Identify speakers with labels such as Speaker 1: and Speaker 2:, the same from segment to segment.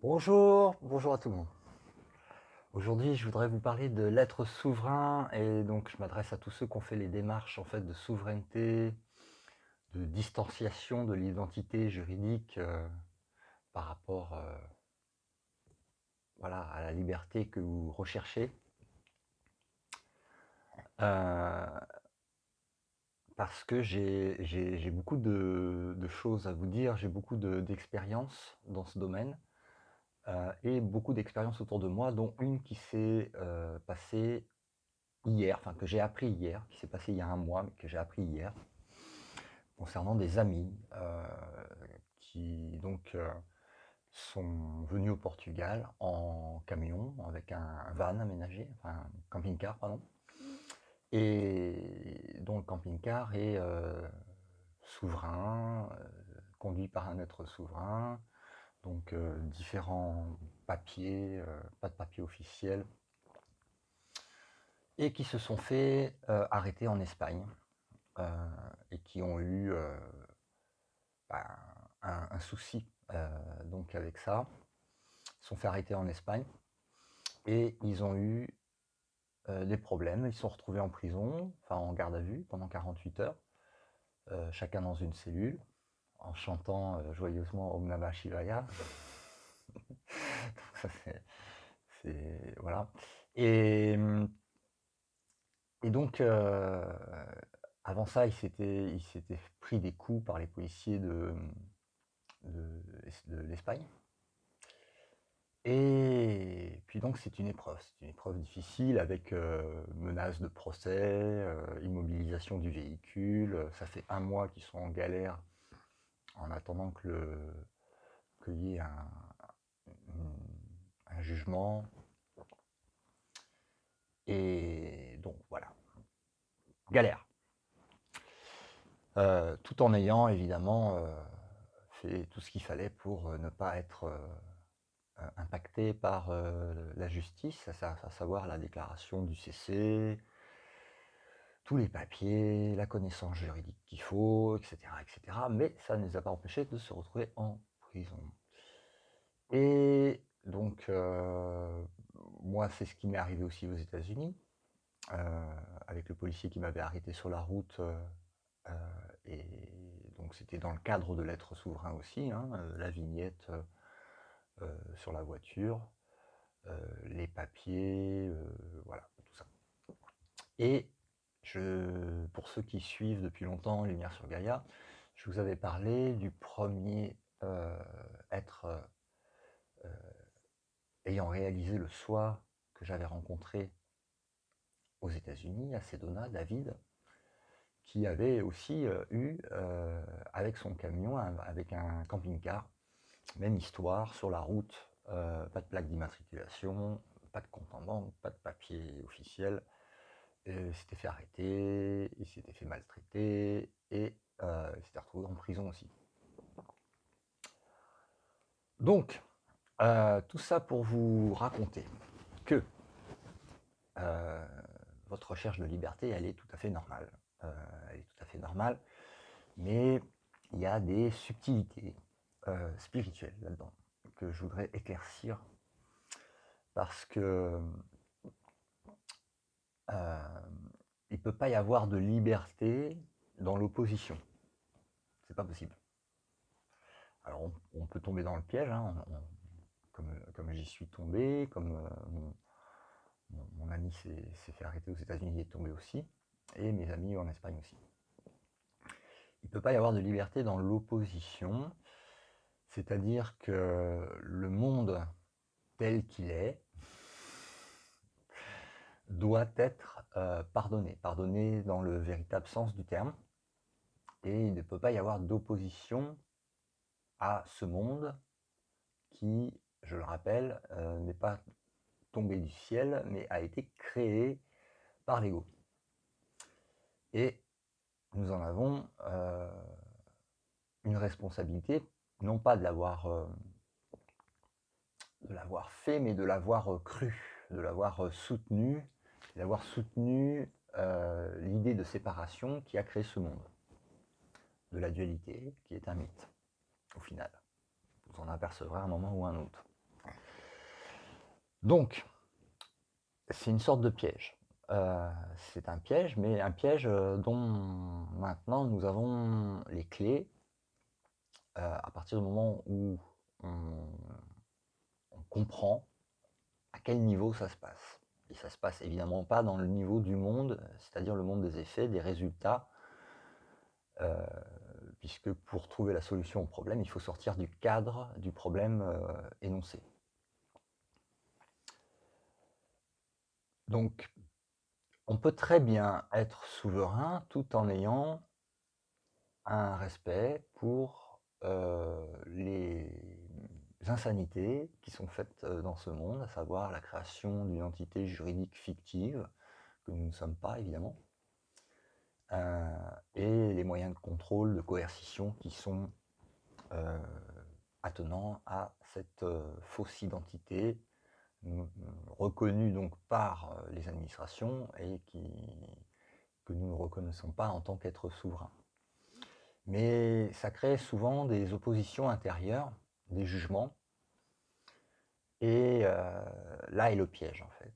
Speaker 1: Bonjour, bonjour à tout le monde. Aujourd'hui, je voudrais vous parler de l'être souverain et donc je m'adresse à tous ceux qui ont fait les démarches en fait de souveraineté, de distanciation de l'identité juridique par rapport voilà, à la liberté que vous recherchez. Euh, Parce que j'ai beaucoup de choses à vous dire, j'ai beaucoup d'expérience dans ce domaine et beaucoup d'expériences autour de moi, dont une qui s'est passée hier, enfin que j'ai appris hier, qui s'est passé il y a un mois, mais que j'ai appris hier, concernant des amis qui donc sont venus au Portugal en camion avec un van aménagé, enfin un camping-car, pardon, et dont le camping-car est souverain, conduit par un être souverain, donc différents papiers, pas de papier officiel, et qui se sont fait arrêter en Espagne. Et qui ont eu bah, un souci donc avec ça. Ils se sont fait arrêter en Espagne et ils ont eu des problèmes. Ils se sont retrouvés en prison, enfin en garde à vue pendant 48 heures, chacun dans une cellule, en chantant joyeusement Om Namah Shivaya. Ça, voilà. Et, et donc, avant ça, il s'était pris des coups par les policiers de l'Espagne. Et puis donc c'est une épreuve difficile avec menace de procès, immobilisation du véhicule. Ça fait un mois qu'ils sont en galère en attendant qu'il y ait un jugement. Et donc voilà, galère. Tout en ayant évidemment fait tout ce qu'il fallait pour ne pas être impacté par la justice, à savoir la déclaration du CC, tous les papiers, la connaissance juridique qu'il faut, etc., etc. Mais ça ne les a pas empêchés de se retrouver en prison. Et donc, moi, c'est ce qui m'est arrivé aussi aux États-Unis, avec le policier qui m'avait arrêté sur la route. Et donc, c'était dans le cadre de l'être souverain aussi, hein, la vignette sur la voiture, les papiers, voilà, tout ça. Et pour ceux qui suivent depuis longtemps Lumière sur Gaïa, je vous avais parlé du premier être ayant réalisé le soi que j'avais rencontré aux États-Unis, à Sedona, David, qui avait aussi eu, avec son camion, avec un camping-car, même histoire, sur la route, pas de plaque d'immatriculation, pas de compte en banque, pas de papier officiel. Il s'était fait arrêter, il s'était fait maltraiter et il s'était retrouvé en prison aussi. Donc, tout ça pour vous raconter que euh, votre recherche de liberté, elle est tout à fait normale. Elle est tout à fait normale, mais il y a des subtilités spirituelles là-dedans que je voudrais éclaircir parce que il ne peut pas y avoir de liberté dans l'opposition. C'est pas possible. Alors on peut tomber dans le piège, hein, comme j'y suis tombé, comme mon ami s'est fait arrêter aux États-Unis, il est tombé aussi, et mes amis en Espagne aussi. Il ne peut pas y avoir de liberté dans l'opposition, c'est-à-dire que le monde tel qu'il est doit être pardonné, pardonné dans le véritable sens du terme, et il ne peut pas y avoir d'opposition à ce monde qui, je le rappelle, n'est pas tombé du ciel, mais a été créé par l'ego. Et nous en avons une responsabilité, non pas de l'avoir fait, mais de l'avoir cru, de l'avoir soutenu, d'avoir soutenu l'idée de séparation qui a créé ce monde, de la dualité, qui est un mythe, au final. Vous en apercevrez à un moment ou un autre. Donc, c'est une sorte de piège. C'est un piège, mais un piège dont maintenant nous avons les clés à partir du moment où on comprend à quel niveau ça se passe. Et ça se passe évidemment pas dans le niveau du monde, c'est-à-dire le monde des effets, des résultats, puisque pour trouver la solution au problème, il faut sortir du cadre du problème énoncé. Donc, on peut très bien être souverain tout en ayant un respect pour les insanités qui sont faites dans ce monde, à savoir la création d'une entité juridique fictive, que nous ne sommes pas évidemment, et les moyens de contrôle, de coercition qui sont attenants à cette fausse identité reconnue donc par les administrations et que nous ne reconnaissons pas en tant qu'être souverain. Mais ça crée souvent des oppositions intérieures, des jugements, et là est le piège en fait.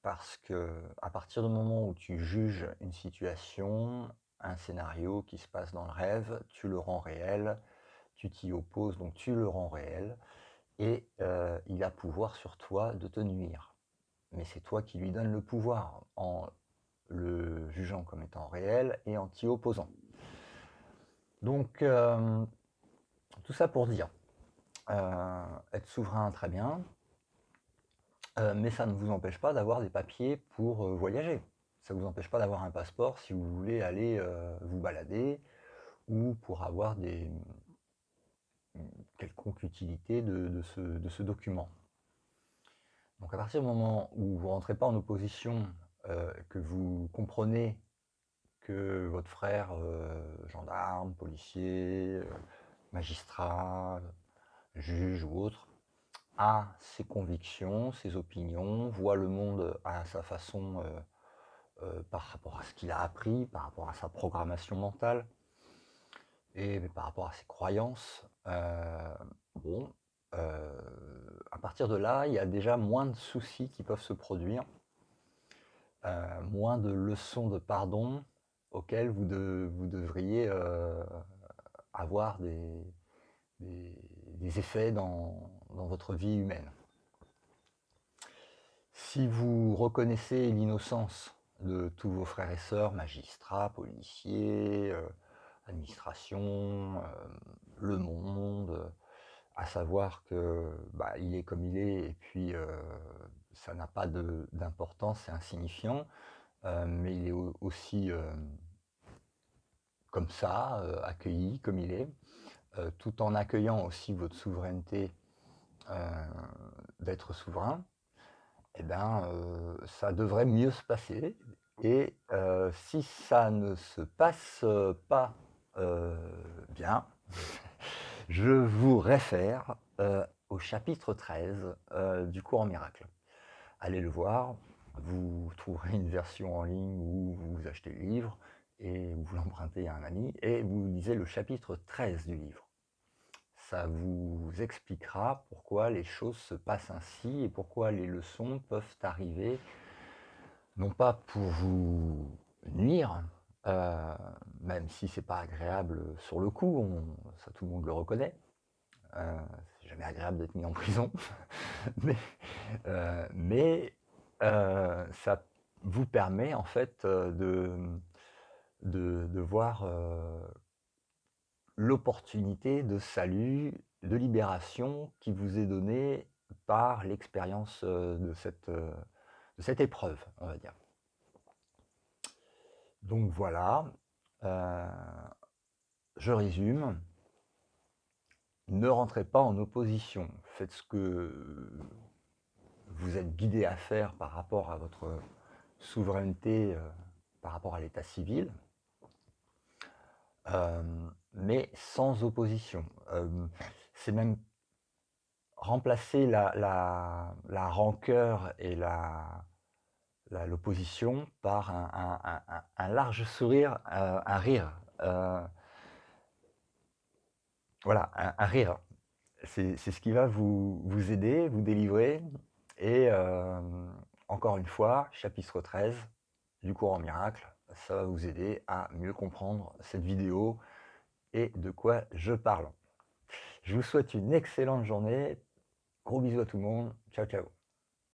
Speaker 1: Parce que à partir du moment où tu juges une situation, un scénario qui se passe dans le rêve, tu le rends réel, tu t'y opposes, donc tu le rends réel, et il a pouvoir sur toi de te nuire. Mais c'est toi qui lui donnes le pouvoir en le jugeant comme étant réel et en t'y opposant. Donc, tout ça pour dire, être souverain, très bien, mais ça ne vous empêche pas d'avoir des papiers pour voyager. Ça ne vous empêche pas d'avoir un passeport si vous voulez aller vous balader ou pour avoir quelconque utilité de ce document. Donc à partir du moment où vous ne rentrez pas en opposition, que vous comprenez que votre frère, gendarme, policier, magistrat, juge ou autre, a ses convictions, ses opinions, voit le monde à sa façon par rapport à ce qu'il a appris, par rapport à sa programmation mentale et par rapport à ses croyances. Bon, à partir de là, il y a déjà moins de soucis qui peuvent se produire, moins de leçons de pardon auxquelles vous devriez avoir des effets dans votre vie humaine. Si vous reconnaissez l'innocence de tous vos frères et sœurs, magistrats, policiers, administration, le monde, à savoir que bah, il est comme il est et puis ça n'a pas d'importance, c'est insignifiant, mais il est aussi comme ça, accueilli comme il est, tout en accueillant aussi votre souveraineté d'être souverain. Eh ben, ça devrait mieux se passer. Et si ça ne se passe pas bien, je vous réfère au chapitre 13 du cours en miracle. Allez le voir, vous trouverez une version en ligne où vous achetez le livre et vous l'empruntez à un ami et vous lisez le chapitre 13 du livre. Ça vous expliquera pourquoi les choses se passent ainsi et pourquoi les leçons peuvent arriver, non pas pour vous nuire, même si c'est pas agréable sur le coup, ça tout le monde le reconnaît. C'est jamais agréable d'être mis en prison, mais ça vous permet en fait de voir l'opportunité de salut, de libération qui vous est donnée par l'expérience de cette épreuve, on va dire. Donc voilà, je résume. Ne rentrez pas en opposition. Faites ce que vous êtes guidé à faire par rapport à votre souveraineté, par rapport à l'état civil, mais sans opposition. C'est même remplacer la rancœur et l'opposition par un large sourire, un rire. Voilà, un rire. C'est ce qui va vous aider, vous délivrer Et encore une fois, chapitre 13 du cours en miracle, ça va vous aider à mieux comprendre cette vidéo et de quoi je parle. Je vous souhaite une excellente journée. Gros bisous à tout le monde. Ciao, ciao.